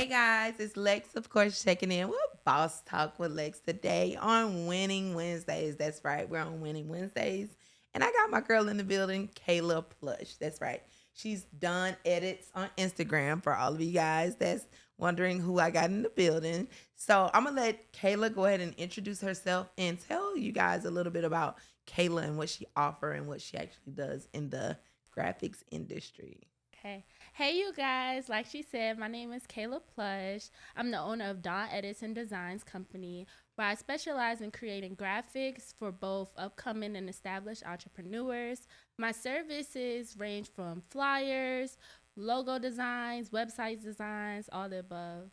Hey guys, it's Lex, of course, checking in with Boss Talk with Lex today on Winning Wednesdays. That's right, we're on Winning Wednesdays. And I got my girl in the building, Kayla Plush. That's right. She's done edits on Instagram for all of you guys that's wondering who I got in the building. So I'm going to let Kayla go ahead and introduce herself and tell you guys a little bit about Kayla and what she offers and what she actually does in the graphics industry. Okay. Hey, you guys. Like she said, my name is Kayla Plush. I'm the owner of Dawn Edits and Designs Company, where I specialize in creating graphics for both upcoming and established entrepreneurs. My services range from flyers, logo designs, website designs, all the above.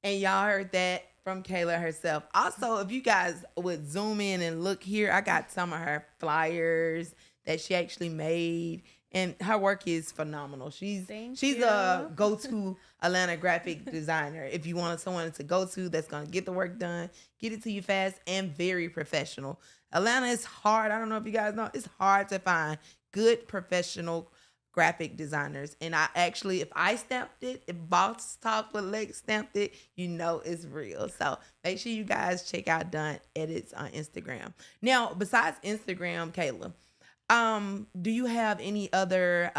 And y'all heard that from Kayla herself. Also, if you guys would zoom in and look here, I got some of her flyers that she actually made. And her work is phenomenal. Thank She's you. a go-to Atlanta graphic designer. If you want someone to go to that's gonna get the work done, get it to you fast, and very professional. Atlanta is hard. I don't know if you guys know, it's hard to find good professional graphic designers. And I actually, if I stamped it, if Boss Talk with Lex stamped it, you know it's real. So make sure you guys check out Done Edits on Instagram. Now, besides Instagram, Kayla, do you have any other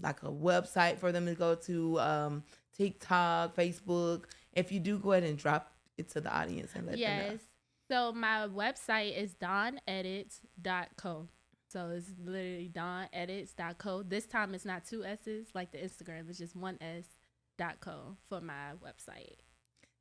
like a website for them to go to? TikTok, Facebook. If you do, go ahead and drop it to the audience and let them know. Yes. So my website is dawnedits.co. So it's literally dawnedits.co. This time it's not two S's like the Instagram. It's just one S dot co for my website.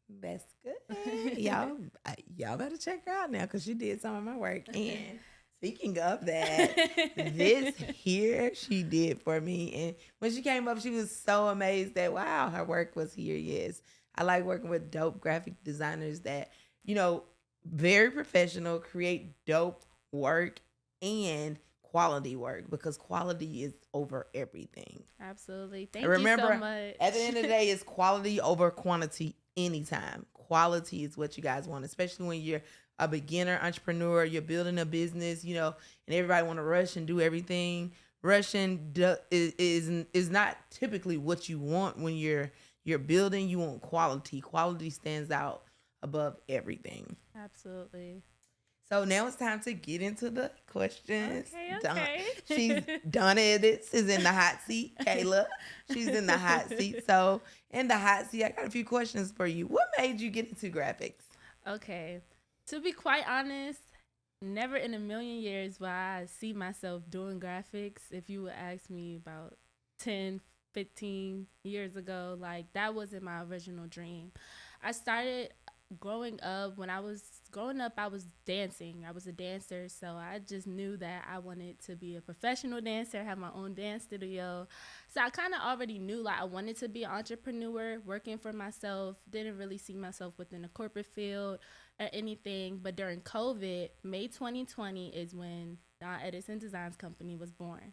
That's good. Y'all better check her out now because she did some of my work. And speaking of that, this here she did for me. And when she came up, she was so amazed that wow, her work was here. Yes. I like working with dope graphic designers that, you know, very professional, create dope work and quality work because quality is over everything. Absolutely. And Thank you so remember, much. at the end of the day, it's quality over quantity anytime. Quality is what you guys want, especially when you're a beginner entrepreneur, you're building a business, you know, and everybody want to rush and do everything. Rushing is not typically what you want when you're building. You want quality. Quality stands out above everything. Absolutely. So now it's time to get into the questions. Okay, Done. okay. She's done edits. Is in the hot seat. Kayla, she's in the hot seat. So in the hot seat, I got a few questions for you. What made you get into graphics? Okay. To be quite honest, never in a million years will I see myself doing graphics. If you would ask me about 10, 15 years ago, like that wasn't my original dream. I started growing up. When I was growing up, I was dancing. I was a dancer, so I just knew that I wanted to be a professional dancer, have my own dance studio. So I kind of already knew like I wanted to be an entrepreneur, working for myself. Didn't really see myself within the corporate field or anything. But during COVID, May 2020 is when Dawn Edison Designs Company was born.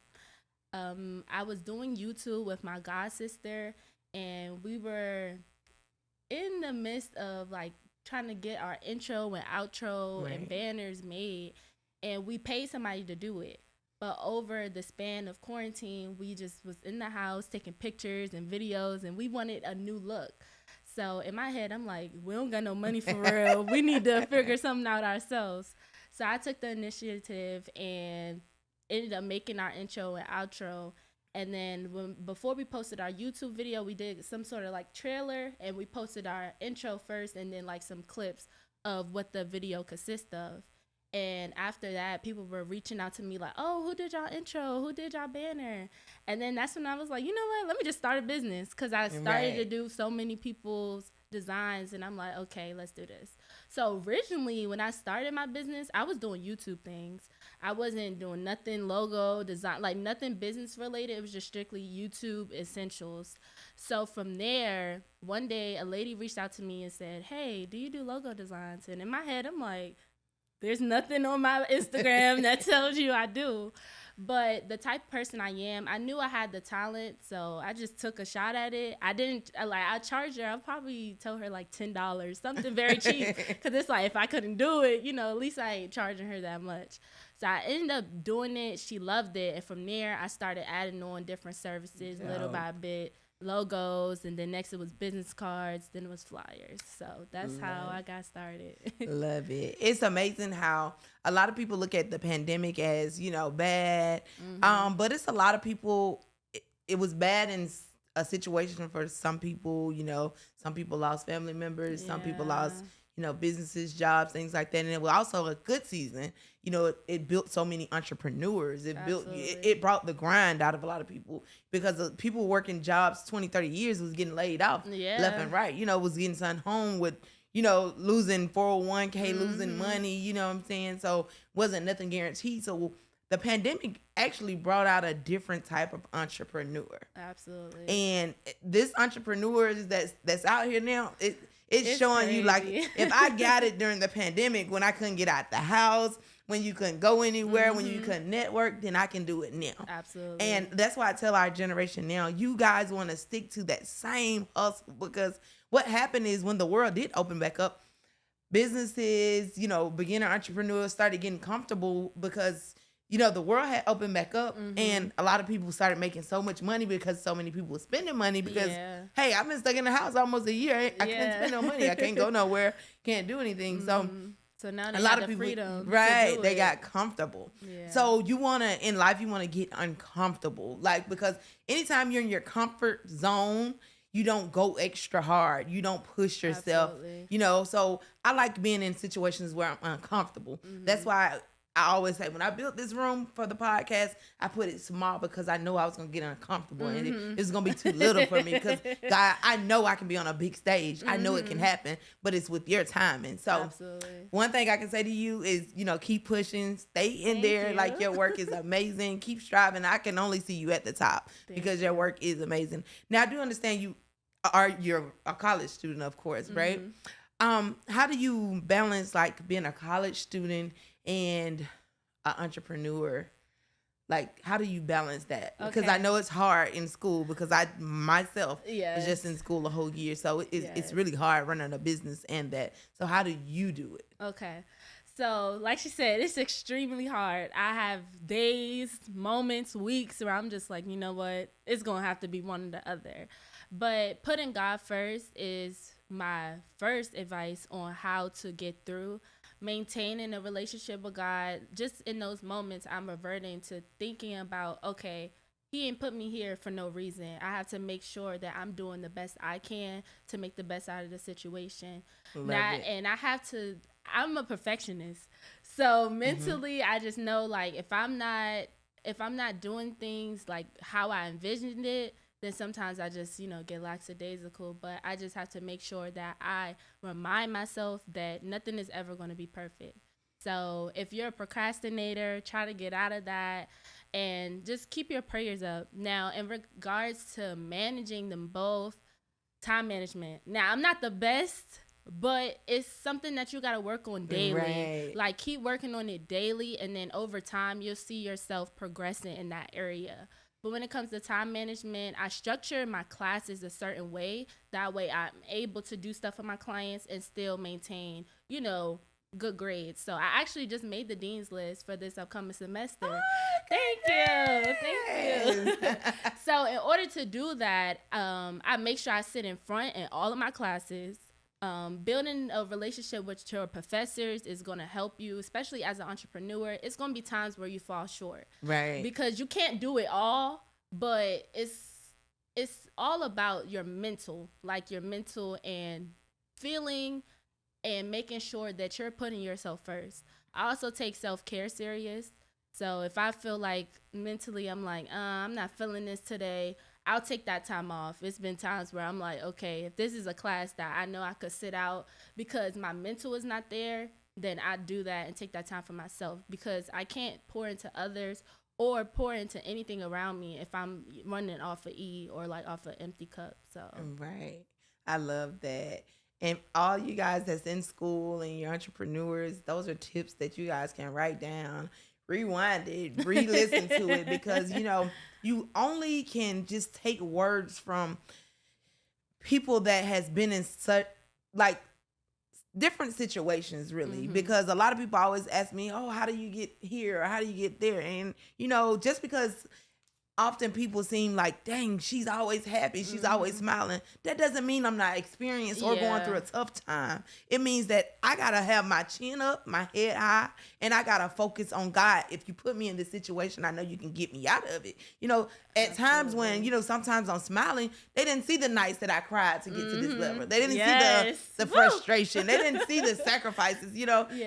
I was doing YouTube with my god sister, and we were in the midst of like trying to get our intro and outro and Right. banners made, and we paid somebody to do it. But over the span of quarantine, we just was in the house taking pictures and videos, and we wanted a new look. So in my head, I'm like, we don't got no money for real. We need to figure something out ourselves. So I took the initiative and ended up making our intro and outro. And then before we posted our YouTube video, we did some sort of like trailer, and we posted our intro first and then like some clips of what the video consists of. And after that, people were reaching out to me like, oh, who did y'all intro? Who did y'all banner? And then that's when I was like, you know what? Let me just start a business, because I started to Right. do so many people's designs, and I'm like, okay, let's do this. So originally, when I started my business, I was doing YouTube things. I wasn't doing nothing logo design, like nothing business related. It was just strictly YouTube essentials. So from there, one day a lady reached out to me and said, hey, do you do logo designs? And in my head, I'm like, there's nothing on my Instagram that tells you I do. But the type of person I am, I knew I had the talent, so I just took a shot at it. I didn't like I charged her. I'll probably tell her like $10, something very cheap, because it's like if I couldn't do it, at least I ain't charging her that much. So I ended up doing it. She loved it, and from there I started adding on different services little Dope. by bit. logos, and then next it was business cards, then it was flyers. So that's how I got started. Love it. It's amazing how a lot of people look at the pandemic as, bad. But it's a lot of people, it was bad in a situation for some people, some people lost family members, some people lost, businesses, jobs, things like that. And it was also a good season. It built so many entrepreneurs. It brought the grind out of a lot of people because people working jobs 20, 30 years was getting laid off left and right, was getting sent home with, losing 401k, losing money, you know what I'm saying? So wasn't nothing guaranteed. So the pandemic actually brought out a different type of entrepreneur. Absolutely. And this entrepreneurs that's out here now, it's showing crazy. You like, if I got it during the pandemic when I couldn't get out the house, when you couldn't go anywhere, when you couldn't network, then I can do it now. Absolutely. And that's why I tell our generation now, you guys want to stick to that same hustle, because what happened is when the world did open back up, businesses, beginner entrepreneurs started getting comfortable because the world had opened back up and a lot of people started making so much money because so many people were spending money because, hey, I've been stuck in the house almost a year. I can't spend no money. I can't go nowhere. Can't do anything. So now they a lot got of people, freedom. Right. They got comfortable. Yeah. So in life, you want to get uncomfortable. Like, because anytime you're in your comfort zone, you don't go extra hard. You don't push yourself, Absolutely. So I like being in situations where I'm uncomfortable. That's why I always say when I built this room for the podcast, I put it small because I know I was going to get uncomfortable and it was going to be too little for me because God, I know I can be on a big stage. I know it can happen, but it's with your timing. So Absolutely. One thing I can say to you is, keep pushing, stay in Thank there. you. Like, your work is amazing. Keep striving. I can only see you at the top because your work is amazing. Now, I do understand you're a college student, of course, right? How do you balance like being a college student and an entrepreneur? Like, how do you balance that? Because I know it's hard in school because I myself was just in school a whole year. So it's really hard running a business and that. So how do you do it? Okay. So like she said, it's extremely hard. I have days, moments, weeks where I'm just like, you know what? It's going to have to be one or the other. But putting God first is my first advice on how to get through maintaining a relationship with God. Just in those moments, I'm reverting to thinking about, okay, He ain't put me here for no reason. I have to make sure that I'm doing the best I can to make the best out of the situation. And I'm a perfectionist. So mentally, I just know, like, if I'm not doing things like how I envisioned it, then sometimes I just, get lackadaisical. But I just have to make sure that I remind myself that nothing is ever going to be perfect. So if you're a procrastinator, try to get out of that and just keep your prayers up. Now, in regards to managing them both, time management. Now, I'm not the best, but it's something that you got to work on daily. Right. Like, keep working on it daily, and then over time, you'll see yourself progressing in that area. But when it comes to time management, I structure my classes a certain way. That way I'm able to do stuff for my clients and still maintain, good grades. So I actually just made the dean's list for this upcoming semester. Oh, Thank you. So in order to do that, I make sure I sit in front in all of my classes. Building a relationship with your professors is going to help you, especially as an entrepreneur. It's going to be times where you fall short, right? Because you can't do it all, but it's all about your mental and feeling and making sure that you're putting yourself first. I also take self-care serious. So if I feel like mentally I'm like, I'm not feeling this today, I'll take that time off. It's been times where I'm like, okay, if this is a class that I know I could sit out because my mental is not there, then I do that and take that time for myself, because I can't pour into others or pour into anything around me if I'm running off of E or like off an empty cup. So right. I love that. And all you guys that's in school and your entrepreneurs, those are tips that you guys can write down, rewind it, re-listen to it, because you only can just take words from people that has been in such like different situations, really. Because a lot of people always ask me, oh, how do you get here or how do you get there? And just because often people seem like, dang, she's always happy, she's always smiling. That doesn't mean I'm not experienced or going through a tough time. It means that I gotta have my chin up, my head high, and I gotta focus on God. If you put me in this situation, I know you can get me out of it. At times when, sometimes I'm smiling, they didn't see the nights that I cried to get to this level. They didn't see the frustration. They didn't see the sacrifices,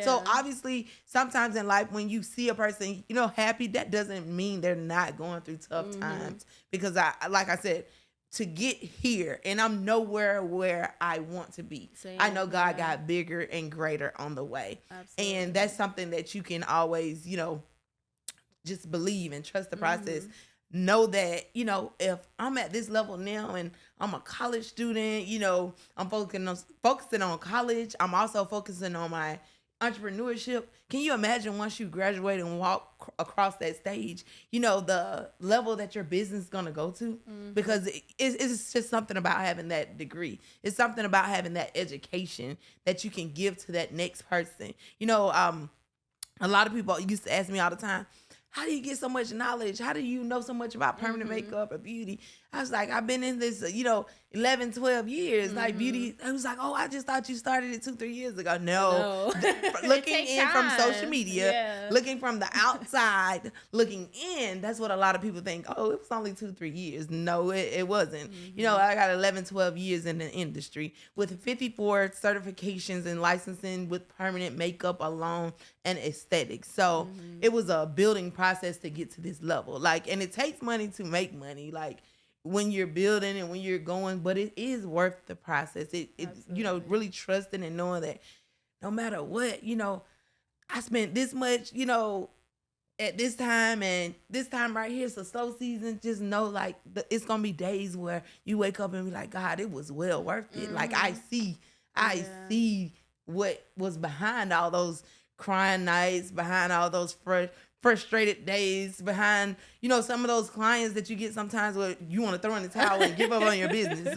So obviously, sometimes in life, when you see a person, happy, that doesn't mean they're not going through tough times. Because like I said, to get here, and I'm nowhere where I want to be. Same, I know God got bigger and greater on the way. Absolutely. And that's something that you can always, just believe and trust the process. Know that, if I'm at this level now and I'm a college student, I'm focusing on college. I'm also focusing on my entrepreneurship. Can you imagine once you graduate and walk across that stage, the level that your business is going to go to? Because it's just something about having that degree. It's something about having that education that you can give to that next person. A lot of people used to ask me all the time, how do you get so much knowledge? How do you know so much about permanent makeup or beauty? I was like, I've been in this, 11, 12 years. Like beauty, I was like, oh, I just thought you started it 2-3 years ago. No. Looking in from social media, looking from the outside, looking in, that's what a lot of people think. Oh, it was only 2-3 years. No, it wasn't. I got 11, 12 years in the industry with 54 certifications and licensing with permanent makeup alone and aesthetics. So it was a building process to get to this level. And it takes money to make money. When you're building and when you're going, but it is worth the process. It really trusting and knowing that no matter what, I spent this much, at this time, and this time right here, it's a slow season. Just know it's gonna be days where you wake up and be like, God, it was well worth it. I see what was behind all those crying nights, behind all those frustrated days, behind some of those clients that you get sometimes where you want to throw in the towel and give up on your business.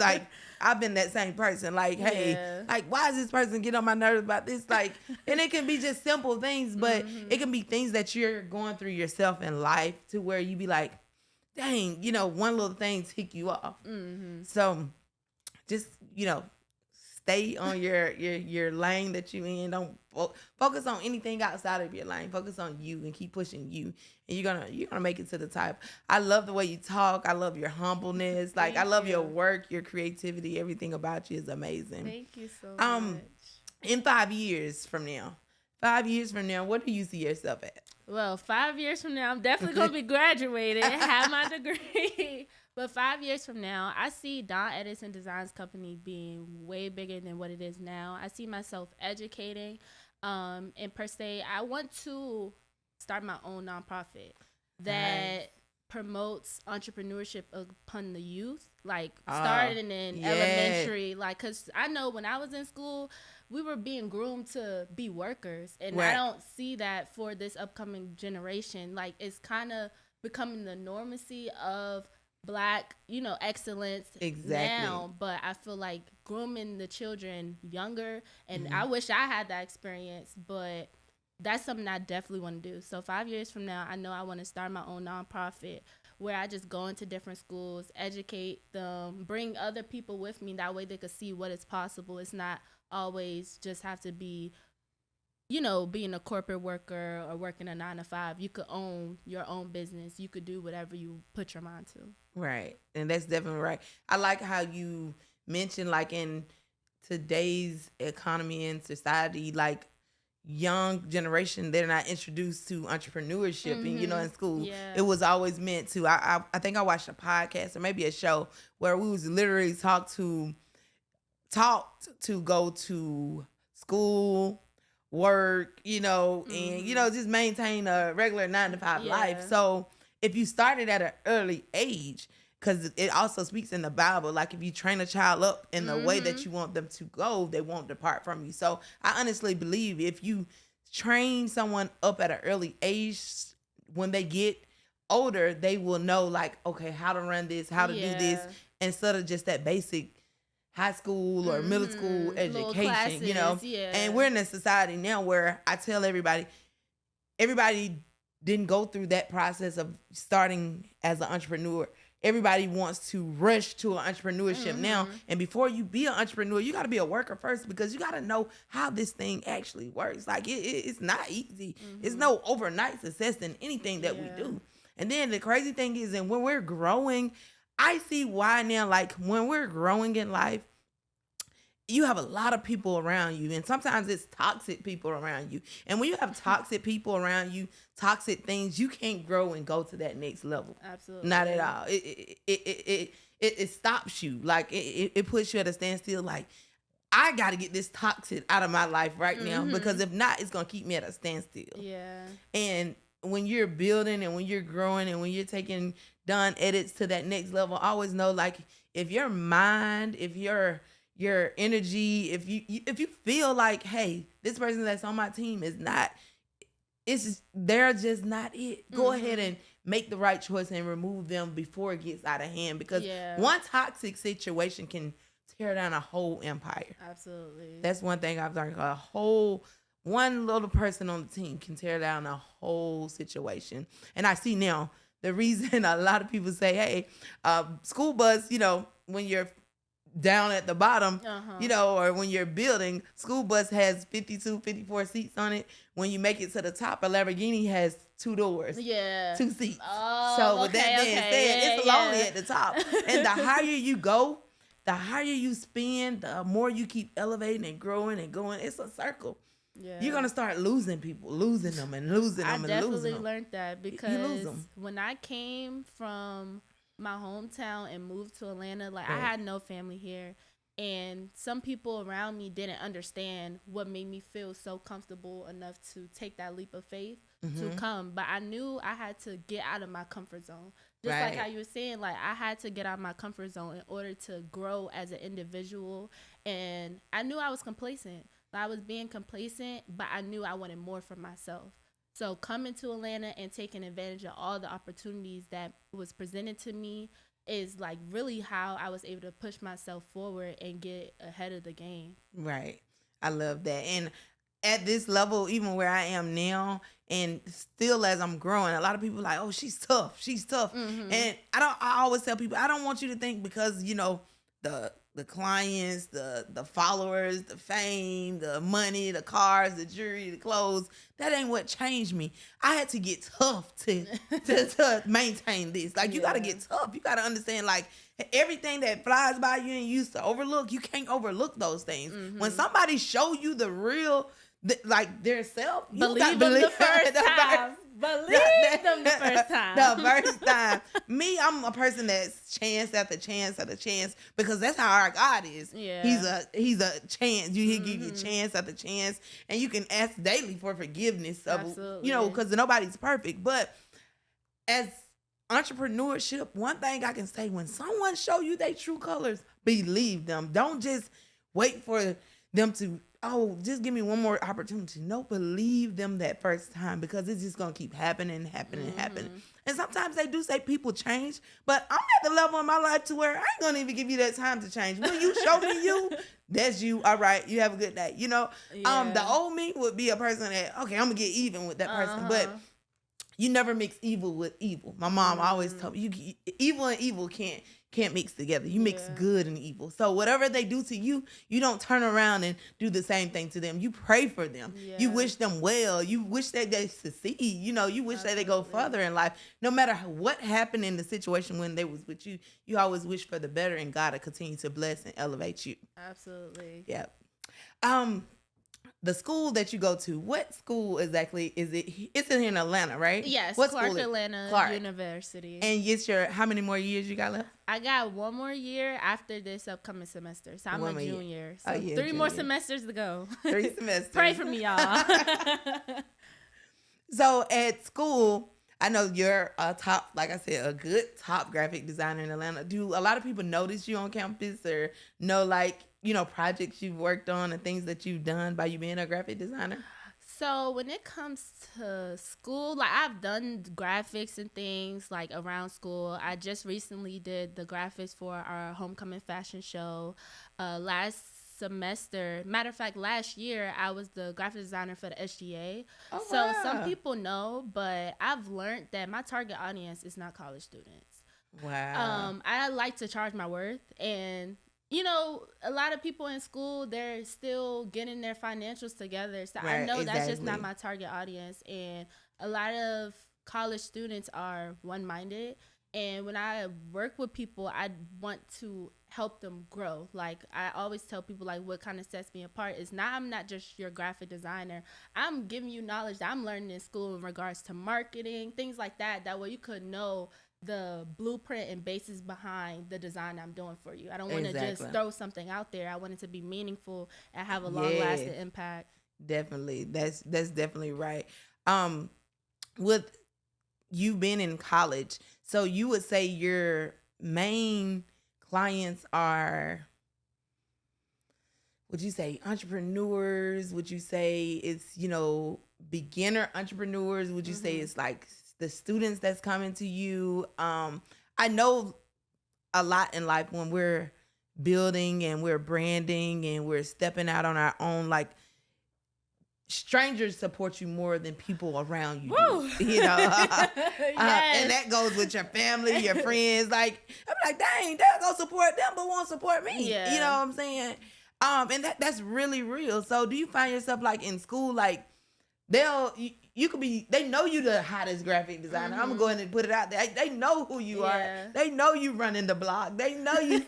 I've been that same person. Hey, why is this person getting on my nerves about this? And it can be just simple things, but it can be things that you're going through yourself in life to where you be like, dang, one little thing tick you off. So just stay on your lane that you in. Don't focus on anything outside of your lane. Focus on you and keep pushing you, and you're gonna make it to the top. I love the way you talk. I love your humbleness. I love your work, your creativity. Everything about you is amazing. Thank you so much. In 5 years from now, what do you see yourself at? Well, 5 years from now, I'm definitely gonna be graduated, have my degree. But 5 years from now, I see Dawn Edison Designs Company being way bigger than what it is now. I see myself educating. And per se, I want to start my own nonprofit that promotes entrepreneurship upon the youth, starting in elementary. Because I know when I was in school, we were being groomed to be workers. And I don't see that for this upcoming generation. It's kind of becoming the normacy of Black, excellence now, but I feel like grooming the children younger, and I wish I had that experience, but that's something I definitely want to do. So 5 years from now, I know I want to start my own nonprofit where I just go into different schools, educate them, bring other people with me. That way they could see what is possible. It's not always just have to be being a corporate worker or working a 9-to-5. You could own your own business. You could do whatever you put your mind to. Right. And that's definitely right. I like how you mentioned, in today's economy and society, young generation, they're not introduced to entrepreneurship and, in school. It was always meant to. I think I watched a podcast or maybe a show where we was literally taught to go to school, work, and, just maintain a regular 9-to-5 life. So if you started at an early age, because it also speaks in the Bible, if you train a child up in the way that you want them to go, they won't depart from you. So I honestly believe if you train someone up at an early age, when they get older, they will know, okay, how to run this, how to do this, instead of just that basic high school or middle school education, And we're in a society now where I tell everybody didn't go through that process of starting as an entrepreneur. Everybody wants to rush to an entrepreneurship now. And before you be an entrepreneur, you got to be a worker first, because you got to know how this thing actually works. Like it's not easy. It's no overnight success in anything that we do. And then the crazy thing is, and when we're growing, I see why now, like when we're growing in life, you have a lot of people around you, and sometimes it's toxic people around you. And when you have toxic people around you, toxic things, you can't grow and go to that next level. Absolutely. Not at all. It stops you. Like it puts you at a standstill. Like, I got to get this toxic out of my life right now, because if not, it's gonna keep me at a standstill. Yeah. And when you're building and when you're growing and when you're taking done edits to that next level, always know, like, if your mind, if your energy, if you feel like, hey, this person that's on my team is not, they're just not it, go ahead and make the right choice and remove them before it gets out of hand, because one toxic situation can tear down a whole empire. Absolutely. That's one thing I've learned. One little person on the team can tear down a whole situation. And I see now the reason a lot of people say, hey, school bus, when you're down at the bottom, or when you're building, school bus has 52, 54 seats on it. When you make it to the top, a Lamborghini has 2 doors, 2 seats. Oh, so with that being said, it's lonely at the top. And the higher you go, the higher you spin, the more you keep elevating and growing and going. It's a circle. Yeah. You're gonna start losing people, losing them and losing them and losing them. I definitely learned that, because you lose them. When I came from my hometown and moved to Atlanta, like I had no family here, and some people around me didn't understand what made me feel so comfortable enough to take that leap of faith to come. But I knew I had to get out of my comfort zone. Just like how you were saying, like I had to get out of my comfort zone in order to grow as an individual. And I knew I was complacent. I was being complacent, but I knew I wanted more for myself. So coming to Atlanta and taking advantage of all the opportunities that was presented to me is like really how I was able to push myself forward and get ahead of the game. Right. I love that. And at this level, even where I am now, and still as I'm growing, a lot of people are like, oh, she's tough. She's tough. And I always tell people, I don't want you to think because, the clients, the followers, the fame, the money, the cars, the jewelry, the clothes, that ain't what changed me. I had to get tough to maintain this. Like, you got to get tough. You got to understand, like, everything that flies by you and you used to overlook, you can't overlook those things. When somebody show you the real, like, their self, you believe them the first time. Believe them the first time. The first time. Me, I'm a person that's chance after chance after chance, because that's how our God is. Yeah. He's a chance. He give you chance after chance, and you can ask daily for forgiveness. Absolutely. Because nobody's perfect. But as entrepreneurship, one thing I can say, when someone show you their true colors, believe them. Don't just wait for them to, just give me one more opportunity. No, believe them that first time, because it's just going to keep happening. And sometimes they do say people change, but I'm at the level in my life to where I ain't going to even give you that time to change. When you show me you, that's you. All right, you have a good day. The old me would be a person that, okay, I'm going to get even with that person, but you never mix evil with evil. My mom always told me, evil and evil can't mix together. You mix good and evil. So whatever they do to you, you don't turn around and do the same thing to them. You pray for them. Yeah. You wish them well. You wish that they succeed. You wish that they go further in life. No matter what happened in the situation when they was with you, you always wish for the better, and God to continue to bless and elevate you. Absolutely. Yeah. The school that you go to, what school exactly is it? It's in here in Atlanta, right? Yes, what Clark school Atlanta University. And it's how many more years you got left? I got one more year after this upcoming semester. So I'm a junior. So 3 junior. more semesters to go. 3 semesters. Pray for me, y'all. So at school, I know you're a top, like I said, a good top graphic designer in Atlanta. Do a lot of people notice you on campus, or know, like, projects you've worked on and things that you've done by you being a graphic designer? So when it comes to school, like, I've done graphics and things like around school. I just recently did the graphics for our homecoming fashion show last semester. Matter of fact, last year I was the graphic designer for the SGA. Oh, So some wow. people know, but I've learned that my target audience is not college students. Wow. I like to charge my worth, and a lot of people in school, they're still getting their financials together. So I Right, know that's just not exactly. my target audience. And a lot of college students are one minded. And when I work with people, I want to help them grow. Like I always tell people, like what kind of sets me apart is not I'm not just your graphic designer. I'm giving you knowledge that I'm learning in school in regards to marketing, things like that. That way you could know the blueprint and basis behind the design I'm doing for you. I don't want to just Exactly. throw something out there. I want it to be meaningful and have a long Yeah, lasting impact. definitely. That's definitely right. Um, with you being in college, so you would say your main clients are, would you say entrepreneurs? Would you say it's, beginner entrepreneurs? Would you say Mm-hmm. it's like the students that's coming to you? I know a lot in life when we're building and we're branding and we're stepping out on our own, like strangers support you more than people around you do, Woo! and Yes. that goes with your family, your friends. Like I'm like, dang, they'll go support them, but won't support me. You know Yeah. what I'm saying? And that's really real. So do you find yourself like in school, like you could be, they know you the hottest graphic designer. I'm gonna go Mm-hmm. ahead and put it out there. They know who you are. Yeah. They know you running the block. They know you,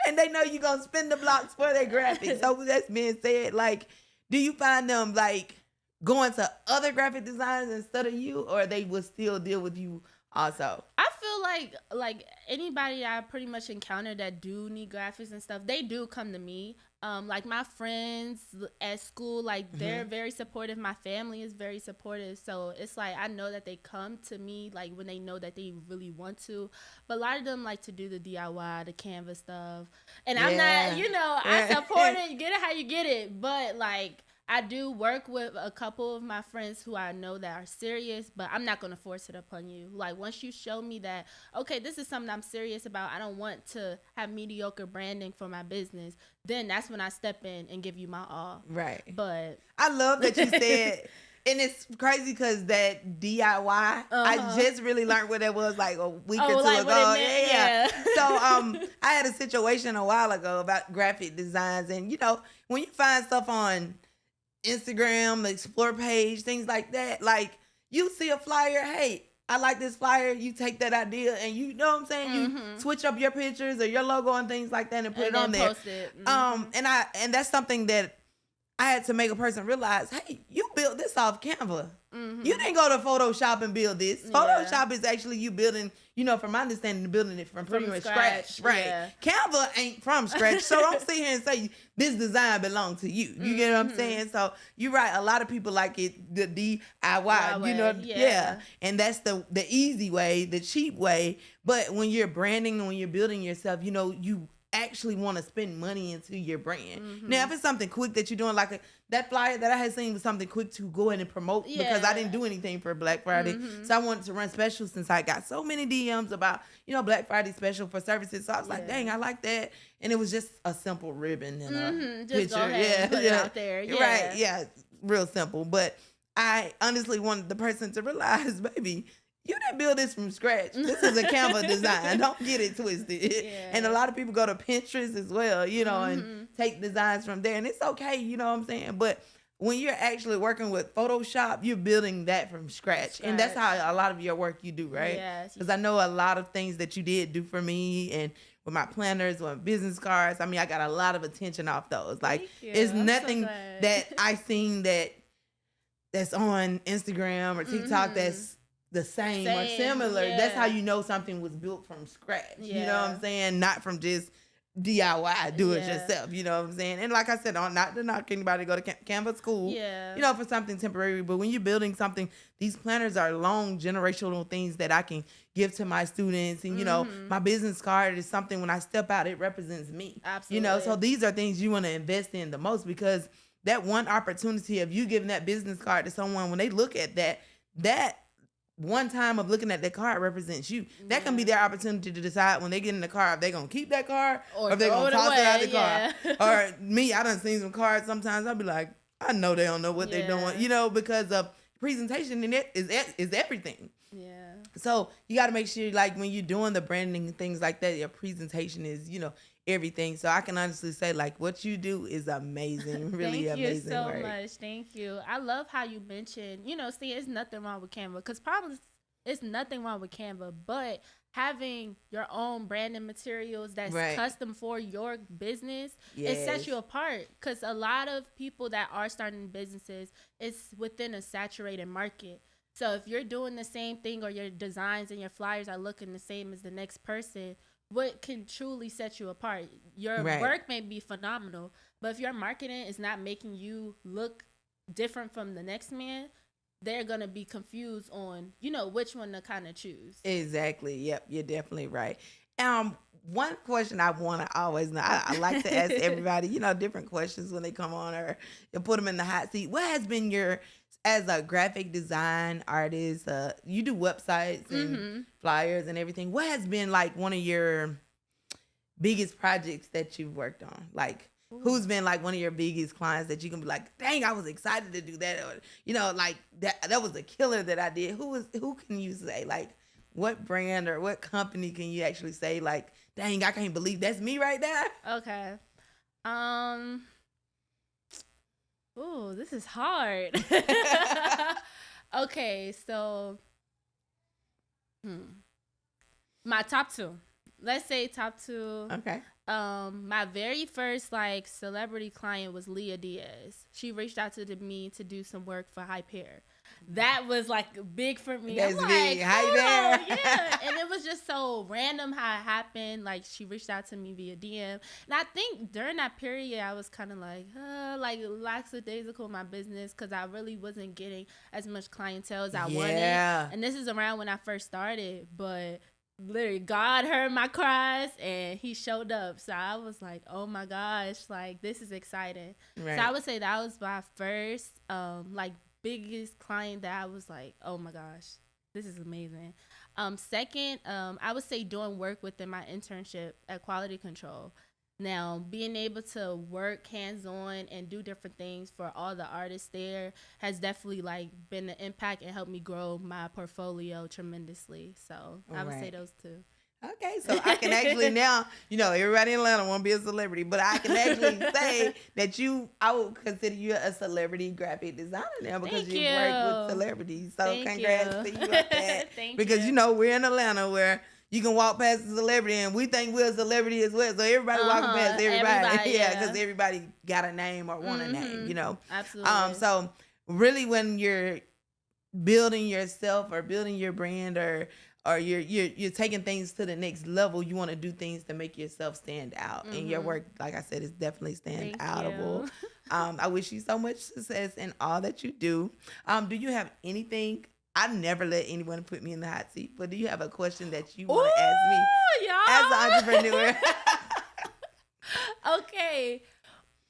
and they know you gonna spin the blocks for their graphics. So with that being said, like, do you find them like going to other graphic designers instead of you, or they will still deal with you also? I feel like anybody I pretty much encounter that do need graphics and stuff, they do come to me. Like my friends at school, like they're Mm-hmm. very supportive. My family is very supportive. So it's like I know that they come to me like when they know that they really want to. But a lot of them like to do the DIY, the Canva stuff. And I'm not, Yeah. I support it, get it how you get it. But like I do work with a couple of my friends who I know that are serious, but I'm not going to force it upon you. Like, once you show me that, okay, this is something I'm serious about, I don't want to have mediocre branding for my business, then that's when I step in and give you my all. Right. But I love that you said, and it's crazy because that DIY, I just really learned what that was like a week or two like what ago. it meant? Yeah. Yeah. So I had a situation a while ago about graphic designs, and when you find stuff on Instagram, the explore page, things like that, like you see a flyer, hey, I like this flyer, you take that idea and you know what I'm saying, you switch up your pictures or your logo and things like that and put And it on then there. post it. And that's something that I had to make a person realize, hey, you built this off Canva. You didn't go to Photoshop and build this. Yeah. Photoshop is actually you building, from my understanding, building it from pretty much scratch. Right. Yeah. Canva ain't from scratch. So don't sit here and say this design belongs to you. You get what I'm saying? So you're right. A lot of people like it, the DIY, Yeah. And that's the easy way, the cheap way. But when you're branding and when you're building yourself, you actually want to spend money into your brand. Now, if it's something quick that you're doing, like that flyer that I had seen was something quick to go ahead and promote because I didn't do anything for Black Friday. So I wanted to run specials since I got so many DMs about, Black Friday special for services. So I was like, dang, I like that. And it was just a simple ribbon and a Just picture. go ahead and put it out there. Yeah. Right. Yeah. Real simple. But I honestly wanted the person to realize, baby, you didn't build this from scratch. This is a Canva design. Don't get it twisted. Yeah. And a lot of people go to Pinterest as well, and take designs from there. And it's okay, you know what I'm saying? But when you're actually working with Photoshop, you're building that from scratch. And that's how a lot of your work you do, right? Yes. Because I know a lot of things that you did do for me and with my planners, with business cards. I mean, I got a lot of attention off those. Like, Thank you. it's I'm so nothing glad. that I seen that's on Instagram or TikTok that's the same or Same, similar. That's yeah. how you know something was built from scratch. You know what Yeah. I'm saying? Not from just DIY, do it Yeah. yourself. You know what I'm saying? And like I said, not to knock anybody to go to Canva school. Yeah. For something temporary. But when you're building something, these planners are long generational things that I can give to my students. And my business card is something when I step out, it represents me. Absolutely. So these are things you want to invest in the most because that one opportunity of you giving that business card to someone, when they look at that one time of looking at that card represents you. That can be their opportunity to decide when they get in the car if they're going to keep that card or if they're going to toss it out the car. Or me, I done seen some cards sometimes. I'll be like, I know they don't know what they're doing, you know, because of presentation and it is everything. Yeah. So you got to make sure, like, when you're doing the branding and things like that, your presentation is, you know, everything. So I can honestly say, like, what you do is amazing, really amazing. Thank you so much. Thank you. I love how you mentioned, you know, see, it's nothing wrong with Canva, because probably it's nothing wrong with Canva, but having your own branding materials that's custom for your business, it sets you apart. Because a lot of people that are starting businesses, it's within a saturated market. So if you're doing the same thing, or your designs and your flyers are looking the same as the next person, what can truly set you apart? Your work may be phenomenal, but if your marketing is not making you look different from the next man, they're going to be confused on, you know, which one to kind of choose. Exactly. Yep. You're definitely right. One question I want to always know, I like to ask everybody, you know, different questions when they come on or you put them in the hot seat. What has been as a graphic design artist, you do websites and flyers and everything. What has been like one of your biggest projects that you've worked on? Like, who's been like one of your biggest clients that you can be like, dang, I was excited to do that, or, you know, like that was a killer that I did. Who can you say, like, what brand or what company can you actually say, like, dang, I can't believe that's me right now? Okay. Oh, this is hard. Okay, so my top two. Let's say top two. Okay. My very first like celebrity client was Leah Diaz. She reached out to me to do some work for Hype Hair. That was like big for me. That's I'm big. Like, Hype Hair. Yeah. And it was just so random how it happened. Like, she reached out to me via DM. And I think during that period, I was kind of like lackadaisical in my business, because I really wasn't getting as much clientele as I wanted. And this is around when I first started. But literally, God heard my cries and he showed up. So I was like, oh my gosh, like, this is exciting. Right. So I would say that was my first like biggest client that I was like, oh my gosh, this is amazing. Second, I would say doing work within my internship at Quality Control. Now, being able to work hands-on and do different things for all the artists there has definitely like been an impact and helped me grow my portfolio tremendously. So I would say those two. Okay, so I can actually now, you know, everybody in Atlanta want to be a celebrity, but I can actually say that I would consider you a celebrity graphic designer now, because you work with celebrities. So congrats to you on that. Because you know, we're in Atlanta where you can walk past a celebrity and we think we're a celebrity as well. So everybody walking past everybody. Yeah, because everybody got a name or want a name, you know. Absolutely. So really, when you're building yourself or building your brand or you're taking things to the next level, you want to do things to make yourself stand out. And your work, like I said, is definitely stand outable. I wish you so much success in all that you do. Do you have anything? I never let anyone put me in the hot seat, but do you have a question that you want to ask me as an entrepreneur? Okay.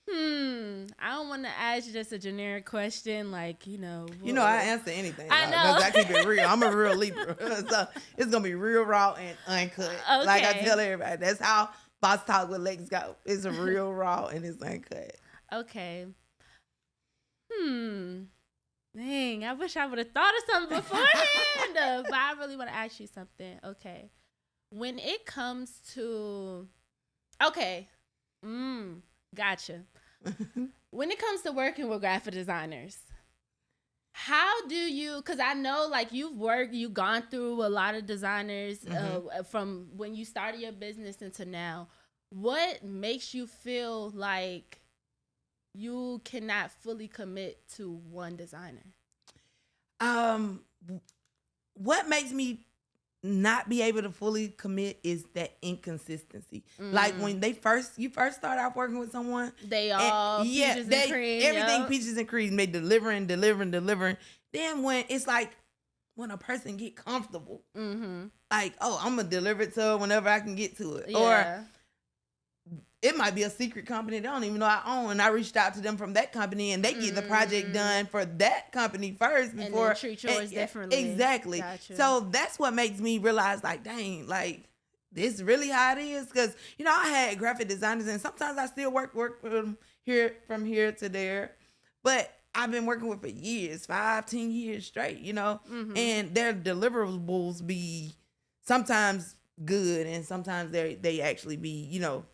I don't want to ask just a generic question, like, you know. You know, I answer anything. I know. Because I keep it real. I'm a real Libra. So it's going to be real raw and uncut. Okay. Like I tell everybody, that's how Boss Talk with Lex go. It's real raw and it's uncut. Okay. Dang, I wish I would have thought of something beforehand. But I really want to ask you something. Okay. When it comes to... Okay. Gotcha. When it comes to working with graphic designers, how do you, because I know like you've gone through a lot of designers from when you started your business into now. What makes you feel like you cannot fully commit to one designer? What makes me not be able to fully commit is that inconsistency. Like when you first start out working with someone, they all peaches and cream, everything peaches and cream. They delivering. Then when it's like when a person get comfortable, like, oh, I'm gonna deliver it to her whenever I can get to it, or it might be a secret company they don't even know I own. And I reached out to them from that company, and they get the project done for that company first before. And then treat yours differently. Exactly. Gotcha. So that's what makes me realize, like, dang, like, this is really how it is. Because, you know, I had graphic designers, and sometimes I still work with them from here to there. But I've been working with for years, 5-10 years straight, you know. And their deliverables be sometimes good, and sometimes they actually be, you know,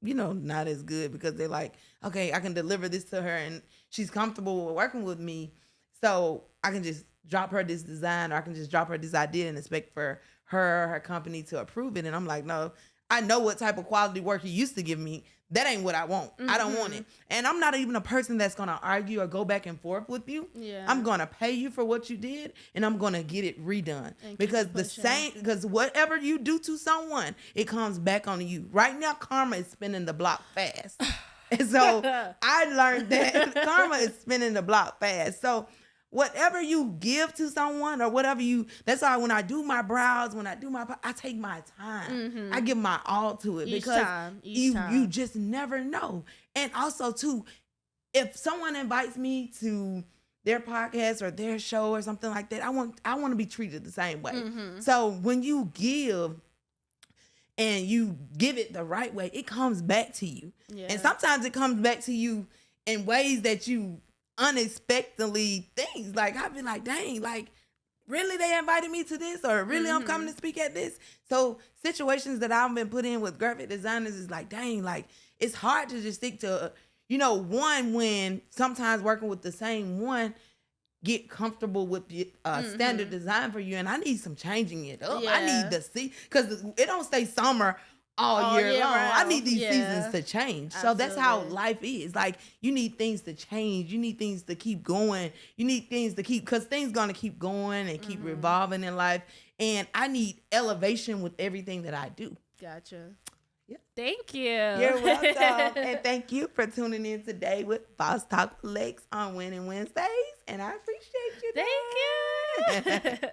not as good, because they're like, okay, I can deliver this to her and she's comfortable with working with me, so I can just drop her this design, or I can just drop her this idea and expect for her company to approve it. And I'm like, no, I know what type of quality work you used to give me. That ain't what I want. I don't want it. And I'm not even a person that's going to argue or go back and forth with you. Yeah. I'm going to pay you for what you did, and I'm going to get it redone. Because because whatever you do to someone, it comes back on you. Right now, karma is spinning the block fast. And so I learned that karma is spinning the block fast. So whatever you give to someone, or whatever that's why when I do my brows, I take my time. I give my all to it, because you just never know. And also too, if someone invites me to their podcast or their show or something like that, I want to be treated the same way. So when you give, and you give it the right way, it comes back to you. Yeah. And sometimes it comes back to you in ways that you unexpectedly things. Like, I've been like, dang, like, really they invited me to this, or really I'm coming to speak at this. So situations that I've been put in with graphic designers is like, dang, like, it's hard to just stick to, you know, one, when sometimes working with the same one, get comfortable with the standard design for you, and I need some changing it up. Yeah. I need to see, because it don't stay summer all year long. Round. I need these seasons to change. Absolutely. So that's how life is. Like, you need things to change. You need things to keep going. You need things to keep, because things gonna keep going and keep revolving in life. And I need elevation with everything that I do. Gotcha. Yeah. Thank you. You're welcome. And thank you for tuning in today with Boss Talk with Lex on Winning Wednesdays. And I appreciate you. Thank you.